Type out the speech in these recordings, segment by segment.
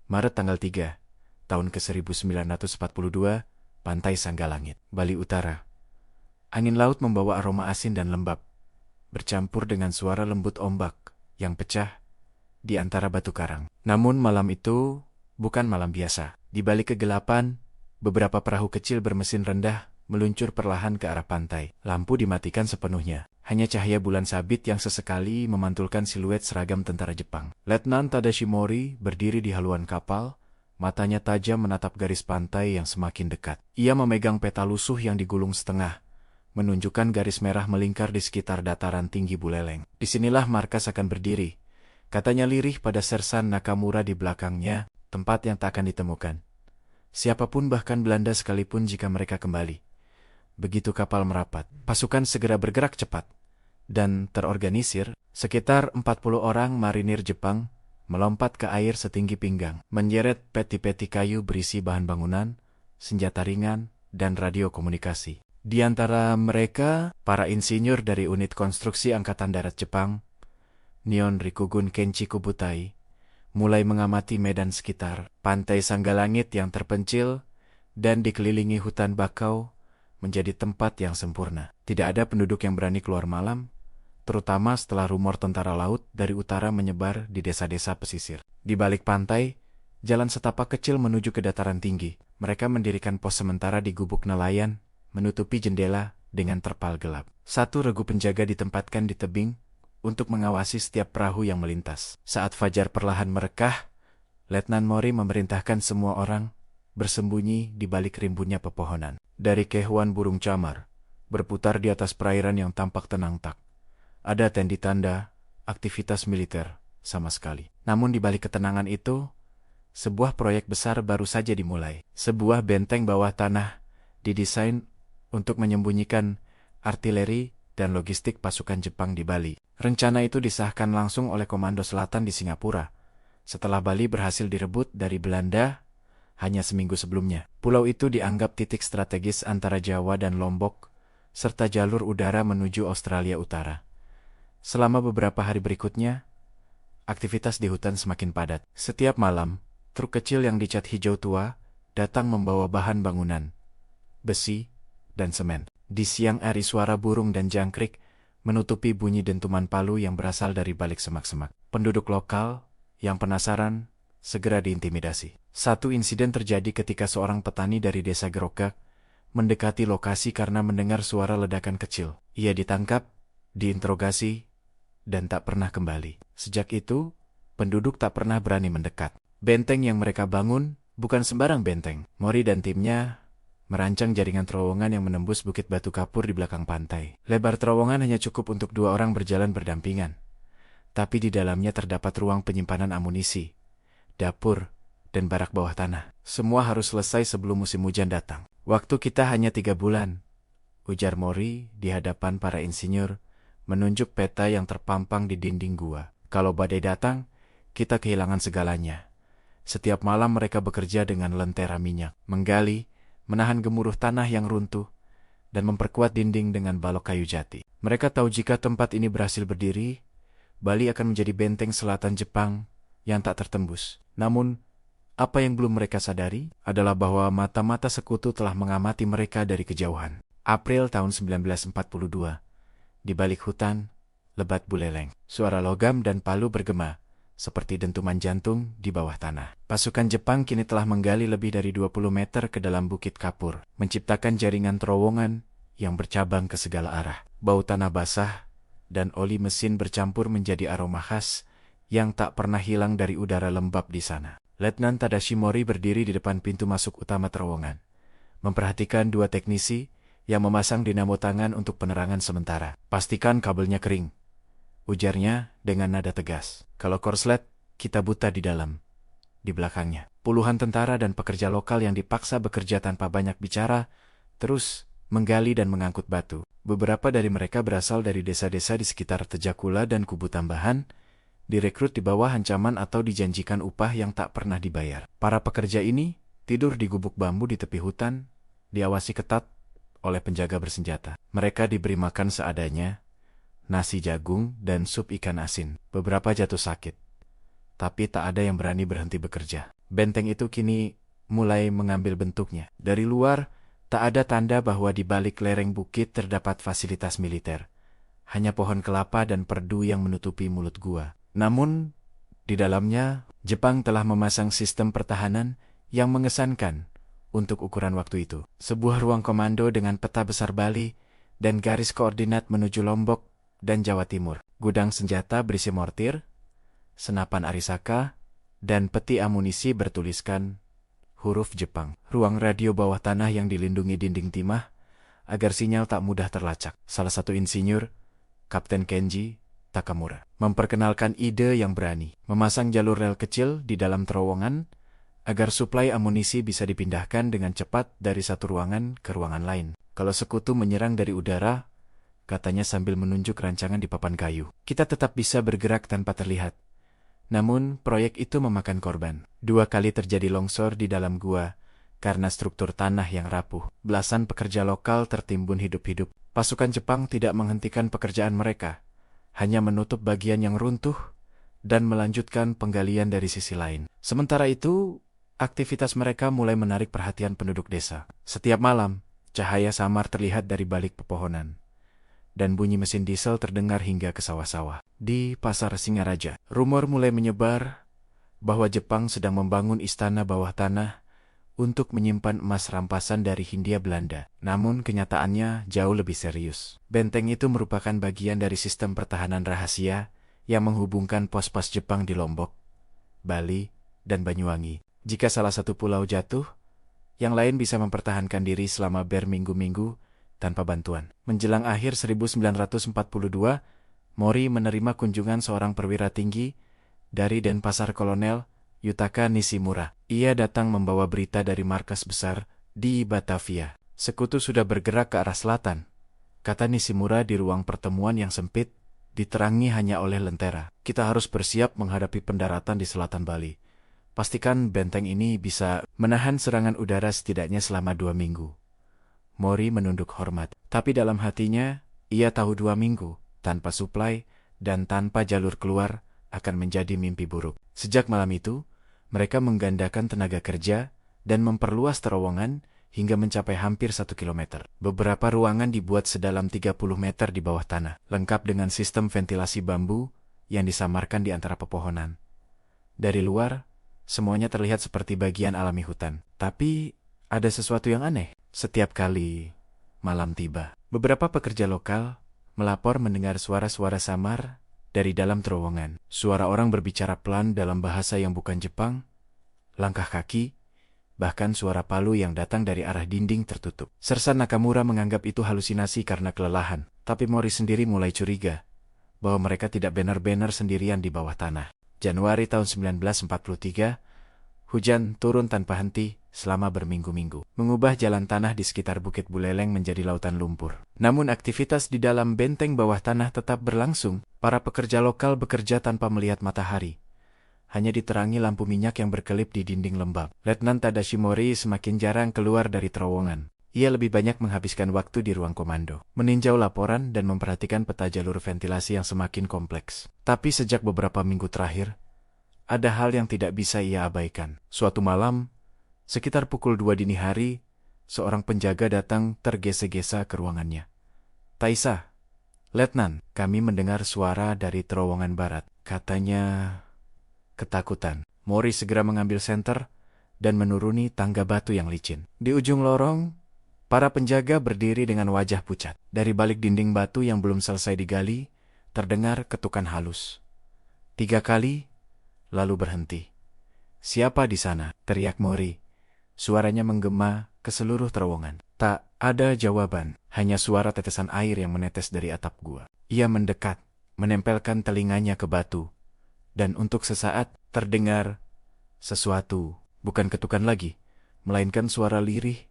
Maret tanggal 3, tahun ke-1942, Pantai Sanggalangit, Bali Utara. Angin laut membawa aroma asin dan lembab, bercampur dengan suara lembut ombak yang pecah di antara batu karang. Namun malam itu bukan malam biasa. Di balik kegelapan, beberapa perahu kecil bermesin rendah meluncur perlahan ke arah pantai. Lampu dimatikan sepenuhnya. Hanya cahaya bulan sabit yang sesekali memantulkan siluet seragam tentara Jepang. Letnan Tadashi Mori berdiri di haluan kapal, matanya tajam menatap garis pantai yang semakin dekat. Ia memegang peta lusuh yang digulung setengah, menunjukkan garis merah melingkar di sekitar dataran tinggi Buleleng. Disinilah markas akan berdiri, katanya lirih pada Sersan Nakamura di belakangnya, tempat yang tak akan ditemukan siapapun, bahkan Belanda sekalipun jika mereka kembali. Begitu kapal merapat, pasukan segera bergerak cepat dan terorganisir. Sekitar 40 orang marinir Jepang melompat ke air setinggi pinggang, menyeret peti-peti kayu berisi bahan bangunan, senjata ringan, dan radio komunikasi. Di antara mereka, para insinyur dari unit konstruksi Angkatan Darat Jepang, Nihon Rikugun Kenchi Kubutai, mulai mengamati medan sekitar. Pantai Sanggalangit yang terpencil dan dikelilingi hutan bakau menjadi tempat yang sempurna. Tidak ada penduduk yang berani keluar malam, terutama setelah rumor tentara laut dari utara menyebar di desa-desa pesisir. Di balik pantai, jalan setapak kecil menuju ke dataran tinggi. Mereka mendirikan pos sementara di gubuk nelayan, menutupi jendela dengan terpal gelap. Satu regu penjaga ditempatkan di tebing untuk mengawasi setiap perahu yang melintas. Saat fajar perlahan merekah, Letnan Mori memerintahkan semua orang bersembunyi di balik rimbunnya pepohonan. Dari kehuan burung camar berputar di atas perairan yang tampak tenang, tak ada tanda aktivitas militer sama sekali. Namun di balik ketenangan itu, sebuah proyek besar baru saja dimulai. Sebuah benteng bawah tanah didesain untuk menyembunyikan artileri dan logistik pasukan Jepang di Bali. Rencana itu disahkan langsung oleh Komando Selatan di Singapura setelah Bali berhasil direbut dari Belanda hanya seminggu sebelumnya. Pulau itu dianggap titik strategis antara Jawa dan Lombok, serta jalur udara menuju Australia Utara. Selama beberapa hari berikutnya, aktivitas di hutan semakin padat. Setiap malam, truk kecil yang dicat hijau tua datang membawa bahan bangunan, besi, dan semen. Di siang hari suara burung dan jangkrik menutupi bunyi dentuman palu yang berasal dari balik semak-semak. Penduduk lokal yang penasaran segera diintimidasi. Satu insiden terjadi ketika seorang petani dari desa Gerokak mendekati lokasi karena mendengar suara ledakan kecil. Ia ditangkap, diinterogasi, dan tak pernah kembali. Sejak itu, penduduk tak pernah berani mendekat. Benteng yang mereka bangun bukan sembarang benteng. Mori dan timnya merancang jaringan terowongan yang menembus bukit batu kapur di belakang pantai. Lebar terowongan hanya cukup untuk 2 orang berjalan berdampingan. Tapi di dalamnya terdapat ruang penyimpanan amunisi, dapur, dan barak bawah tanah. Semua harus selesai sebelum musim hujan datang. Waktu kita hanya 3 bulan, ujar Mori di hadapan para insinyur, menunjuk peta yang terpampang di dinding gua. Kalau badai datang, kita kehilangan segalanya. Setiap malam mereka bekerja dengan lentera minyak, menggali, menahan gemuruh tanah yang runtuh, dan memperkuat dinding dengan balok kayu jati. Mereka tahu jika tempat ini berhasil berdiri, Bali akan menjadi benteng selatan Jepang yang tak tertembus. Namun, apa yang belum mereka sadari adalah bahwa mata-mata sekutu telah mengamati mereka dari kejauhan. April tahun 1942, di balik hutan lebat Buleleng, suara logam dan palu bergema seperti dentuman jantung di bawah tanah. Pasukan Jepang kini telah menggali lebih dari 20 meter ke dalam bukit kapur, menciptakan jaringan terowongan yang bercabang ke segala arah. Bau tanah basah dan oli mesin bercampur menjadi aroma khas yang tak pernah hilang dari udara lembab di sana. Letnan Tadashi Mori berdiri di depan pintu masuk utama terowongan, memperhatikan 2 teknisi yang memasang dinamo tangan untuk penerangan sementara. Pastikan kabelnya kering, ujarnya dengan nada tegas. Kalau korslet, kita buta di dalam. Di belakangnya, puluhan tentara dan pekerja lokal yang dipaksa bekerja tanpa banyak bicara, terus menggali dan mengangkut batu. Beberapa dari mereka berasal dari desa-desa di sekitar Tejakula dan Kubu Tambahan, direkrut di bawah ancaman atau dijanjikan upah yang tak pernah dibayar. Para pekerja ini tidur di gubuk bambu di tepi hutan, diawasi ketat oleh penjaga bersenjata. Mereka diberi makan seadanya, nasi jagung dan sup ikan asin. Beberapa jatuh sakit, tapi tak ada yang berani berhenti bekerja. Benteng itu kini mulai mengambil bentuknya. Dari luar, tak ada tanda bahwa di balik lereng bukit terdapat fasilitas militer. Hanya pohon kelapa dan perdu yang menutupi mulut gua. Namun, di dalamnya, Jepang telah memasang sistem pertahanan yang mengesankan untuk ukuran waktu itu. Sebuah ruang komando dengan peta besar Bali dan garis koordinat menuju Lombok dan Jawa Timur. Gudang senjata berisi mortir, senapan Arisaka, dan peti amunisi bertuliskan huruf Jepang. Ruang radio bawah tanah yang dilindungi dinding timah agar sinyal tak mudah terlacak. Salah satu insinyur, Kapten Kenji Takamura, memperkenalkan ide yang berani, memasang jalur rel kecil di dalam terowongan agar suplai amunisi bisa dipindahkan dengan cepat dari satu ruangan ke ruangan lain. Kalau sekutu menyerang dari udara, katanya sambil menunjuk rancangan di papan kayu, kita tetap bisa bergerak tanpa terlihat. Namun, proyek itu memakan korban. 2 kali terjadi longsor di dalam gua karena struktur tanah yang rapuh. Belasan pekerja lokal tertimbun hidup-hidup. Pasukan Jepang tidak menghentikan pekerjaan mereka, hanya menutup bagian yang runtuh dan melanjutkan penggalian dari sisi lain. Sementara itu, aktivitas mereka mulai menarik perhatian penduduk desa. Setiap malam, cahaya samar terlihat dari balik pepohonan, dan bunyi mesin diesel terdengar hingga ke sawah-sawah. Di Pasar Singaraja, rumor mulai menyebar bahwa Jepang sedang membangun istana bawah tanah untuk menyimpan emas rampasan dari Hindia Belanda. Namun kenyataannya jauh lebih serius. Benteng itu merupakan bagian dari sistem pertahanan rahasia yang menghubungkan pos-pos Jepang di Lombok, Bali, dan Banyuwangi. Jika salah satu pulau jatuh, yang lain bisa mempertahankan diri selama berminggu-minggu tanpa bantuan. Menjelang akhir 1942, Mori menerima kunjungan seorang perwira tinggi dari Denpasar, Kolonel Yutaka Nishimura. Ia datang membawa berita dari markas besar di Batavia. Sekutu sudah bergerak ke arah selatan, kata Nishimura di ruang pertemuan yang sempit, diterangi hanya oleh lentera. Kita harus bersiap menghadapi pendaratan di selatan Bali. Pastikan benteng ini bisa menahan serangan udara setidaknya selama 2 minggu. Mori menunduk hormat, tapi dalam hatinya, ia tahu 2 minggu tanpa suplai dan tanpa jalur keluar akan menjadi mimpi buruk. Sejak malam itu, mereka menggandakan tenaga kerja dan memperluas terowongan hingga mencapai hampir 1 kilometer. Beberapa ruangan dibuat sedalam 30 meter di bawah tanah, lengkap dengan sistem ventilasi bambu yang disamarkan di antara pepohonan. Dari luar, semuanya terlihat seperti bagian alami hutan. Tapi, ada sesuatu yang aneh. Setiap kali malam tiba, beberapa pekerja lokal melapor mendengar suara-suara samar dari dalam terowongan. Suara orang berbicara pelan dalam bahasa yang bukan Jepang, langkah kaki, bahkan suara palu yang datang dari arah dinding tertutup. Sersan Nakamura menganggap itu halusinasi karena kelelahan, tapi Mori sendiri mulai curiga bahwa mereka tidak benar-benar sendirian di bawah tanah. Januari tahun 1943, hujan turun tanpa henti selama berminggu-minggu, mengubah jalan tanah di sekitar Bukit Buleleng menjadi lautan lumpur. Namun aktivitas di dalam benteng bawah tanah tetap berlangsung. Para pekerja lokal bekerja tanpa melihat matahari, hanya diterangi lampu minyak yang berkelip di dinding lembab. Letnan Tadashi Mori semakin jarang keluar dari terowongan. Ia lebih banyak menghabiskan waktu di ruang komando, meninjau laporan dan memperhatikan peta jalur ventilasi yang semakin kompleks. Tapi sejak beberapa minggu terakhir, ada hal yang tidak bisa ia abaikan. Suatu malam, sekitar pukul 2 dini hari, seorang penjaga datang tergesa-gesa ke ruangannya. "Taisa, Letnan, kami mendengar suara dari terowongan barat," katanya ketakutan. Mori segera mengambil senter dan menuruni tangga batu yang licin. Di ujung lorong, para penjaga berdiri dengan wajah pucat. Dari balik dinding batu yang belum selesai digali, terdengar ketukan halus. 3 kali, lalu berhenti. "Siapa di sana?" teriak Mori. Suaranya menggema ke seluruh terowongan. Tak ada jawaban, hanya suara tetesan air yang menetes dari atap gua. Ia mendekat, menempelkan telinganya ke batu, dan untuk sesaat terdengar sesuatu, bukan ketukan lagi, melainkan suara lirih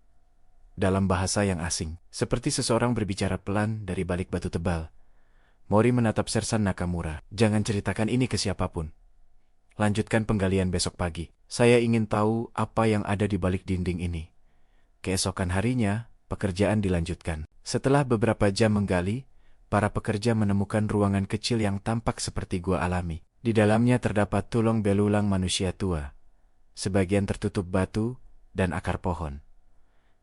dalam bahasa yang asing, seperti seseorang berbicara pelan dari balik batu tebal. Mori menatap Sersan Nakamura. "Jangan ceritakan ini ke siapapun. Lanjutkan penggalian besok pagi. Saya ingin tahu apa yang ada di balik dinding ini." Keesokan harinya, pekerjaan dilanjutkan. Setelah beberapa jam menggali, para pekerja menemukan ruangan kecil yang tampak seperti gua alami. Di dalamnya terdapat tulang belulang manusia tua, sebagian tertutup batu dan akar pohon.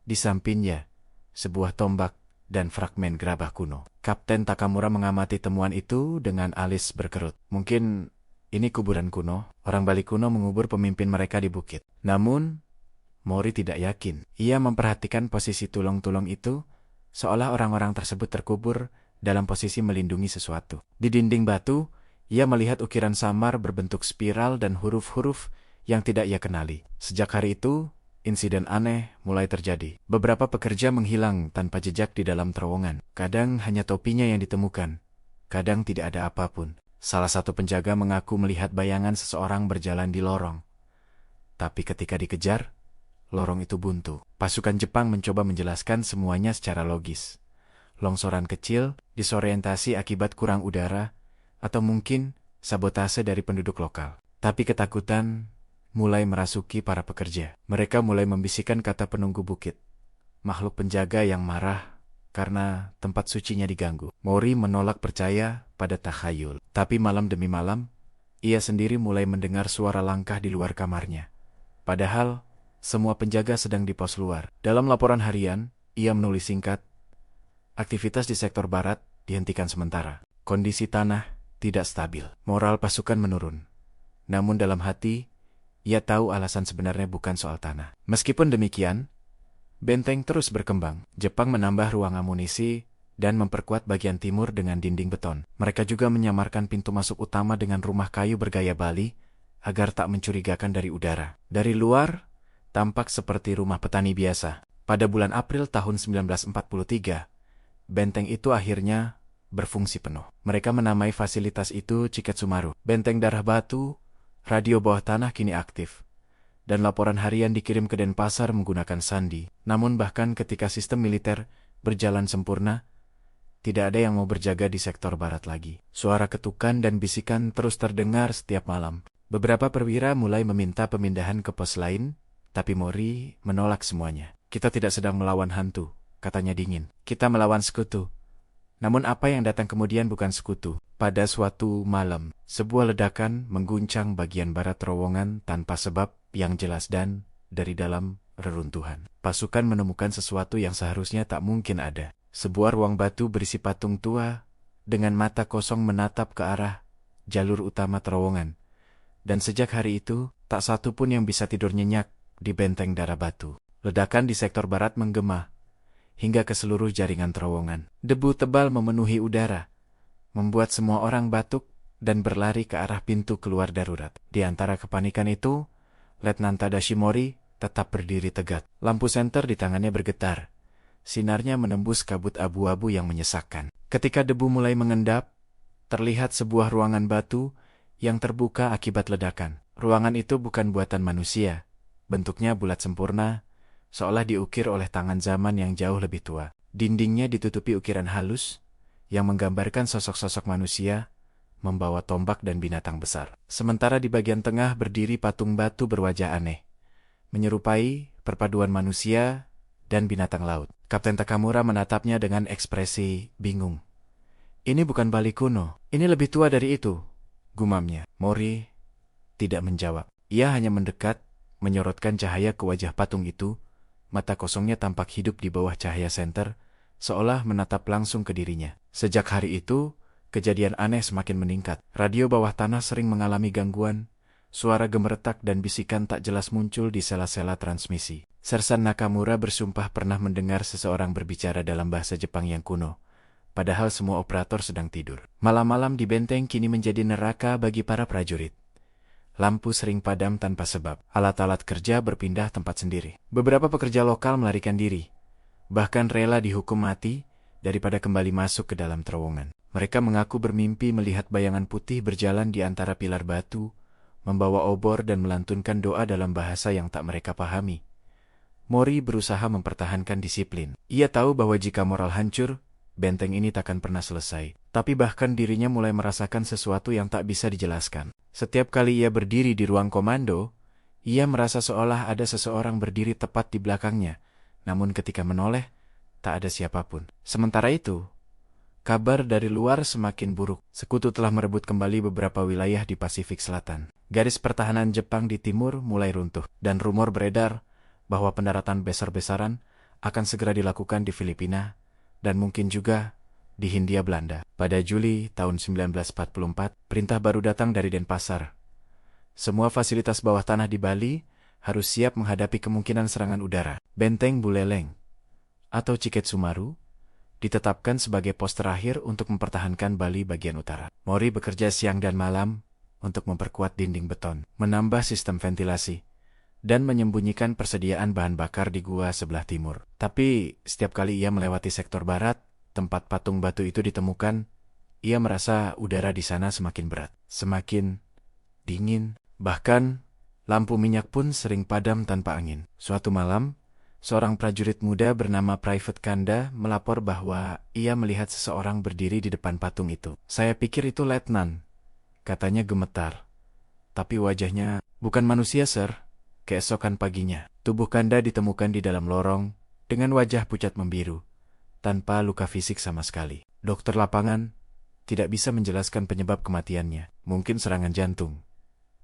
Di sampingnya, sebuah tombak dan fragmen gerabah kuno. Kapten Takamura mengamati temuan itu dengan alis berkerut. Mungkin ini kuburan kuno, orang Bali kuno mengubur pemimpin mereka di bukit. Namun, Mori tidak yakin. Ia memperhatikan posisi tulung-tulung itu, seolah orang-orang tersebut terkubur dalam posisi melindungi sesuatu. Di dinding batu, ia melihat ukiran samar berbentuk spiral dan huruf-huruf yang tidak ia kenali. Sejak hari itu, insiden aneh mulai terjadi. Beberapa pekerja menghilang tanpa jejak di dalam terowongan. Kadang hanya topinya yang ditemukan, kadang tidak ada apapun. Salah satu penjaga mengaku melihat bayangan seseorang berjalan di lorong. Tapi ketika dikejar, lorong itu buntu. Pasukan Jepang mencoba menjelaskan semuanya secara logis. Longsoran kecil, disorientasi akibat kurang udara, atau mungkin sabotase dari penduduk lokal. Tapi ketakutan mulai merasuki para pekerja. Mereka mulai membisikkan kata penunggu bukit. Makhluk penjaga yang marah karena tempat sucinya diganggu. Mori menolak percaya pada takhayul. Tapi malam demi malam, ia sendiri mulai mendengar suara langkah di luar kamarnya. Padahal, semua penjaga sedang di pos luar. Dalam laporan harian, ia menulis singkat, aktivitas di sektor barat dihentikan sementara. Kondisi tanah tidak stabil. Moral pasukan menurun. Namun dalam hati, ia tahu alasan sebenarnya bukan soal tanah. Meskipun demikian, benteng terus berkembang. Jepang menambah ruang amunisi dan memperkuat bagian timur dengan dinding beton. Mereka juga menyamarkan pintu masuk utama dengan rumah kayu bergaya Bali agar tak mencurigakan dari udara. Dari luar, tampak seperti rumah petani biasa. Pada bulan April tahun 1943, benteng itu akhirnya berfungsi penuh. Mereka menamai fasilitas itu Chiketsumaru. Benteng darah batu, radio bawah tanah kini aktif, dan laporan harian dikirim ke Denpasar menggunakan sandi. Namun bahkan ketika sistem militer berjalan sempurna, tidak ada yang mau berjaga di sektor barat lagi. Suara ketukan dan bisikan terus terdengar setiap malam. Beberapa perwira mulai meminta pemindahan ke pos lain, tapi Mori menolak semuanya. Kita tidak sedang melawan hantu, katanya dingin. Kita melawan sekutu. Namun apa yang datang kemudian bukan sekutu. Pada suatu malam, sebuah ledakan mengguncang bagian barat terowongan tanpa sebab yang jelas dan dari dalam reruntuhan. Pasukan menemukan sesuatu yang seharusnya tak mungkin ada. Sebuah ruang batu berisi patung tua dengan mata kosong menatap ke arah jalur utama terowongan. Dan sejak hari itu, tak satu pun yang bisa tidur nyenyak di benteng darah batu. Ledakan di sektor barat menggema hingga ke seluruh jaringan terowongan. Debu tebal memenuhi udara, membuat semua orang batuk dan berlari ke arah pintu keluar darurat. Di antara kepanikan itu, Letnan Tadashi Mori tetap berdiri tegak. Lampu senter di tangannya bergetar. Sinarnya menembus kabut abu-abu yang menyesakkan. Ketika debu mulai mengendap, terlihat sebuah ruangan batu yang terbuka akibat ledakan. Ruangan itu bukan buatan manusia. Bentuknya bulat sempurna, seolah diukir oleh tangan zaman yang jauh lebih tua. Dindingnya ditutupi ukiran halus yang menggambarkan sosok-sosok manusia membawa tombak dan binatang besar. Sementara di bagian tengah berdiri patung batu berwajah aneh, menyerupai perpaduan manusia dan binatang laut. Kapten Takamura menatapnya dengan ekspresi bingung. Ini bukan Bali kuno, ini lebih tua dari itu, gumamnya. Mori tidak menjawab. Ia hanya mendekat, menyorotkan cahaya ke wajah patung itu. Mata kosongnya tampak hidup di bawah cahaya senter, seolah menatap langsung ke dirinya. Sejak hari itu, kejadian aneh semakin meningkat. Radio bawah tanah sering mengalami gangguan. Suara gemeretak dan bisikan tak jelas muncul di sela-sela transmisi. Sersan Nakamura bersumpah pernah mendengar seseorang berbicara dalam bahasa Jepang yang kuno, padahal semua operator sedang tidur. Malam-malam di benteng kini menjadi neraka bagi para prajurit. Lampu sering padam tanpa sebab. Alat-alat kerja berpindah tempat sendiri. Beberapa pekerja lokal melarikan diri, bahkan rela dihukum mati daripada kembali masuk ke dalam terowongan. Mereka mengaku bermimpi melihat bayangan putih berjalan di antara pilar batu, membawa obor dan melantunkan doa dalam bahasa yang tak mereka pahami. Mori berusaha mempertahankan disiplin. Ia tahu bahwa jika moral hancur, benteng ini takkan pernah selesai. Tapi bahkan dirinya mulai merasakan sesuatu yang tak bisa dijelaskan. Setiap kali ia berdiri di ruang komando, ia merasa seolah ada seseorang berdiri tepat di belakangnya. Namun ketika menoleh, tak ada siapapun. Sementara itu, kabar dari luar semakin buruk. Sekutu telah merebut kembali beberapa wilayah di Pasifik Selatan. Garis pertahanan Jepang di timur mulai runtuh, dan rumor beredar bahwa pendaratan besar-besaran akan segera dilakukan di Filipina, dan mungkin juga di Hindia Belanda. Pada Juli tahun 1944, perintah baru datang dari Denpasar. Semua fasilitas bawah tanah di Bali harus siap menghadapi kemungkinan serangan udara. Benteng Buleleng atau Ciket Sumaru ditetapkan sebagai pos terakhir untuk mempertahankan Bali bagian utara. Mori bekerja siang dan malam untuk memperkuat dinding beton, menambah sistem ventilasi, dan menyembunyikan persediaan bahan bakar di gua sebelah timur. Tapi setiap kali ia melewati sektor barat, tempat patung batu itu ditemukan, ia merasa udara di sana semakin berat, semakin dingin. Bahkan, lampu minyak pun sering padam tanpa angin. Suatu malam, seorang prajurit muda bernama Private Kanda melapor bahwa ia melihat seseorang berdiri di depan patung itu. "Saya pikir itu letnan," katanya gemetar. "Tapi wajahnya bukan manusia, Sir." Keesokan paginya, tubuh Kanda ditemukan di dalam lorong dengan wajah pucat membiru, tanpa luka fisik sama sekali. Dokter lapangan tidak bisa menjelaskan penyebab kematiannya. "Mungkin serangan jantung,"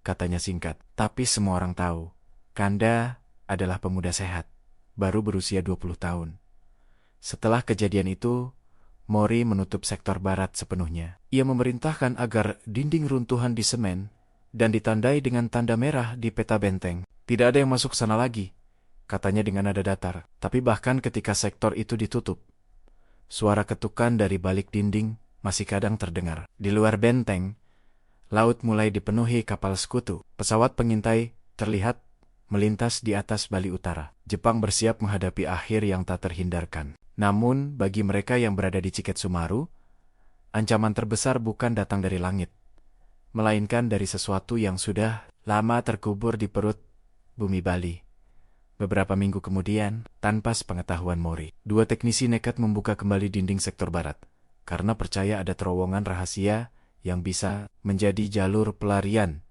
katanya singkat. Tapi semua orang tahu, Kanda adalah pemuda sehat, baru berusia 20 tahun. Setelah kejadian itu, Mori menutup sektor barat sepenuhnya. Ia memerintahkan agar dinding runtuhan di semen dan ditandai dengan tanda merah di peta benteng. "Tidak ada yang masuk sana lagi," katanya dengan nada datar. Tapi bahkan ketika sektor itu ditutup, suara ketukan dari balik dinding masih kadang terdengar. Di luar benteng, laut mulai dipenuhi kapal sekutu. Pesawat pengintai terlihat melintas di atas Bali Utara. Jepang bersiap menghadapi akhir yang tak terhindarkan. Namun, bagi mereka yang berada di Ciket Sumaru, ancaman terbesar bukan datang dari langit, melainkan dari sesuatu yang sudah lama terkubur di perut bumi Bali. Beberapa minggu kemudian, tanpa sepengetahuan Mori, dua teknisi nekat membuka kembali dinding sektor barat, karena percaya ada terowongan rahasia yang bisa menjadi jalur pelarian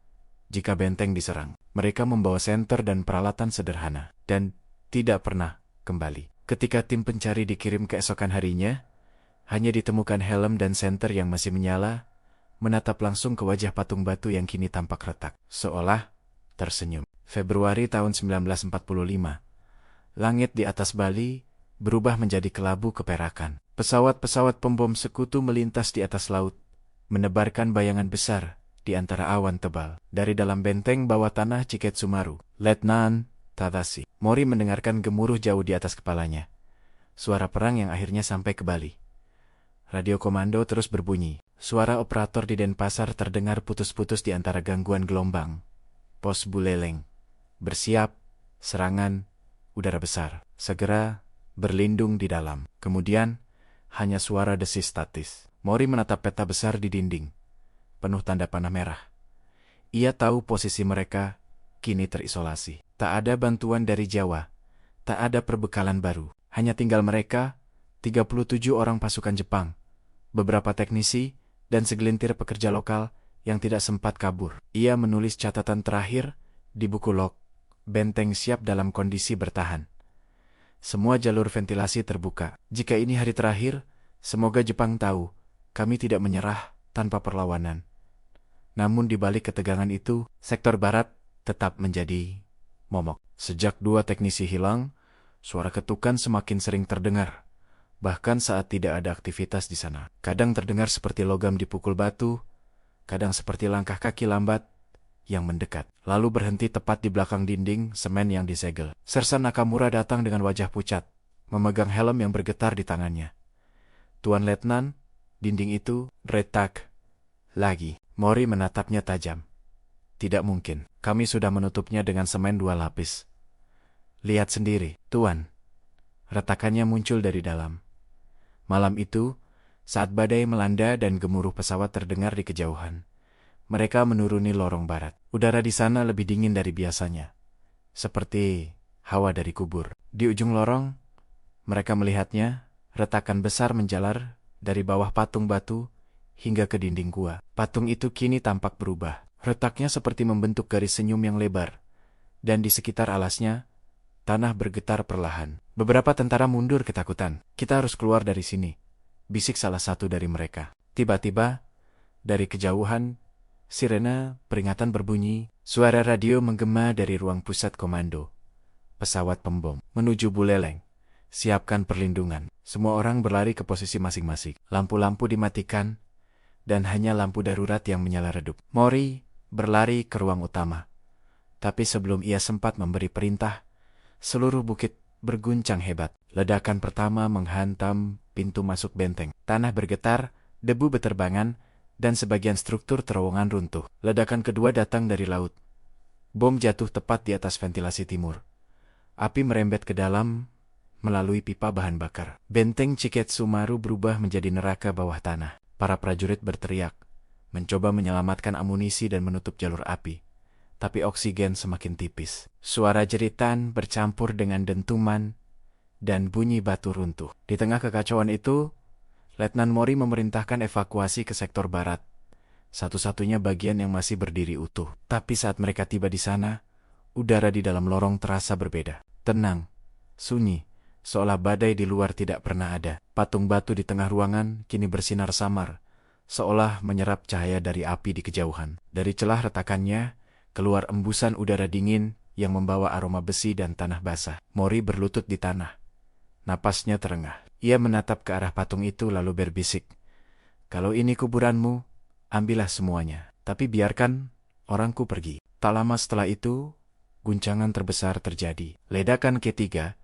jika benteng diserang. Mereka membawa senter dan peralatan sederhana, dan tidak pernah kembali. Ketika tim pencari dikirim keesokan harinya, hanya ditemukan helm dan senter yang masih menyala, menatap langsung ke wajah patung batu yang kini tampak retak, seolah tersenyum. Februari tahun 1945, langit di atas Bali berubah menjadi kelabu keperakan. Pesawat-pesawat pembom sekutu melintas di atas laut, menebarkan bayangan besar di antara awan tebal. Dari dalam benteng bawah tanah Ciket Sumaru, Letnan Tadashi Mori mendengarkan gemuruh jauh di atas kepalanya. Suara perang yang akhirnya sampai ke Bali. Radio komando terus berbunyi. Suara operator di Denpasar terdengar putus-putus di antara gangguan gelombang. Pos Buleleng. Bersiap, serangan, udara besar. Segera, berlindung di dalam. Kemudian, hanya suara desis statis. Mori menatap peta besar di dinding, penuh tanda panah merah. Ia tahu posisi mereka kini terisolasi. Tak ada bantuan dari Jawa, tak ada perbekalan baru. Hanya tinggal mereka, 37 orang pasukan Jepang, beberapa teknisi, dan segelintir pekerja lokal yang tidak sempat kabur. Ia menulis catatan terakhir di buku log. Benteng siap dalam kondisi bertahan. Semua jalur ventilasi terbuka. Jika ini hari terakhir, semoga Jepang tahu, kami tidak menyerah tanpa perlawanan. Namun di balik ketegangan itu, sektor barat tetap menjadi momok. Sejak dua teknisi hilang, suara ketukan semakin sering terdengar. Bahkan saat tidak ada aktivitas di sana. Kadang terdengar seperti logam dipukul batu, kadang seperti langkah kaki lambat yang mendekat, lalu berhenti tepat di belakang dinding semen yang disegel. Sersan Nakamura datang dengan wajah pucat, memegang helm yang bergetar di tangannya. "Tuan Letnan, dinding itu retak lagi." Mori menatapnya tajam. "Tidak mungkin, kami sudah menutupnya dengan semen 2 lapis. Lihat sendiri, Tuan." Retakannya muncul dari dalam. Malam itu, saat badai melanda dan gemuruh pesawat terdengar di kejauhan, mereka menuruni lorong barat. Udara di sana lebih dingin dari biasanya, seperti hawa dari kubur. Di ujung lorong, mereka melihatnya, retakan besar menjalar dari bawah patung batu hingga ke dinding gua. Patung itu kini tampak berubah. Retaknya seperti membentuk garis senyum yang lebar, dan di sekitar alasnya, tanah bergetar perlahan. Beberapa tentara mundur ketakutan. "Kita harus keluar dari sini," bisik salah satu dari mereka. Tiba-tiba, dari kejauhan, Sirena peringatan berbunyi, suara radio menggema dari ruang pusat komando. Pesawat pembom menuju Buleleng. Siapkan perlindungan. Semua orang berlari ke posisi masing-masing. Lampu-lampu dimatikan, dan hanya lampu darurat yang menyala redup. Mori berlari ke ruang utama. Tapi sebelum ia sempat memberi perintah, seluruh bukit berguncang hebat. Ledakan pertama menghantam pintu masuk benteng. Tanah bergetar, debu beterbangan, dan sebagian struktur terowongan runtuh. Ledakan kedua datang dari laut. Bom jatuh tepat di atas ventilasi timur. Api merembet ke dalam melalui pipa bahan bakar. Benteng Ciketsumaru berubah menjadi neraka bawah tanah. Para prajurit berteriak, mencoba menyelamatkan amunisi dan menutup jalur api. Tapi oksigen semakin tipis. Suara jeritan bercampur dengan dentuman dan bunyi batu runtuh. Di tengah kekacauan itu, Letnan Mori memerintahkan evakuasi ke sektor barat, satu-satunya bagian yang masih berdiri utuh. Tapi saat mereka tiba di sana, udara di dalam lorong terasa berbeda. Tenang, sunyi, seolah badai di luar tidak pernah ada. Patung batu di tengah ruangan kini bersinar samar, seolah menyerap cahaya dari api di kejauhan. Dari celah retakannya, keluar embusan udara dingin yang membawa aroma besi dan tanah basah. Mori berlutut di tanah. Napasnya terengah. Ia menatap ke arah patung itu lalu berbisik, "Kalau ini kuburanmu, ambillah semuanya. Tapi biarkan orangku pergi." Tak lama setelah itu, guncangan terbesar terjadi. Ledakan ketiga,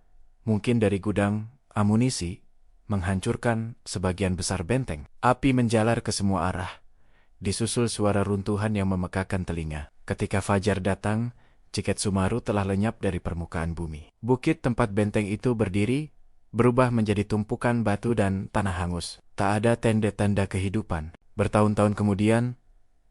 mungkin dari gudang amunisi, menghancurkan sebagian besar benteng. Api menjalar ke semua arah, disusul suara runtuhan yang memekakan telinga. Ketika fajar datang, Ciketsumaru telah lenyap dari permukaan bumi. Bukit tempat benteng itu berdiri berubah menjadi tumpukan batu dan tanah hangus. Tak ada tanda-tanda kehidupan. Bertahun-tahun kemudian,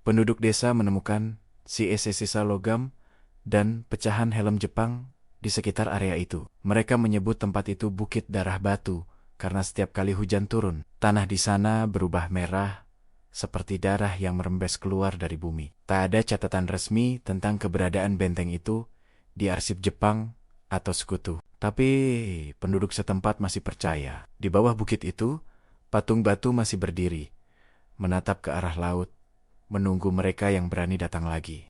penduduk desa menemukan sisa logam dan pecahan helm Jepang di sekitar area itu. Mereka menyebut tempat itu Bukit Darah Batu karena setiap kali hujan turun, tanah di sana berubah merah seperti darah yang merembes keluar dari bumi. Tak ada catatan resmi tentang keberadaan benteng itu di arsip Jepang atau sekutu. Tapi penduduk setempat masih percaya. Di bawah bukit itu, patung batu masih berdiri, menatap ke arah laut, menunggu mereka yang berani datang lagi.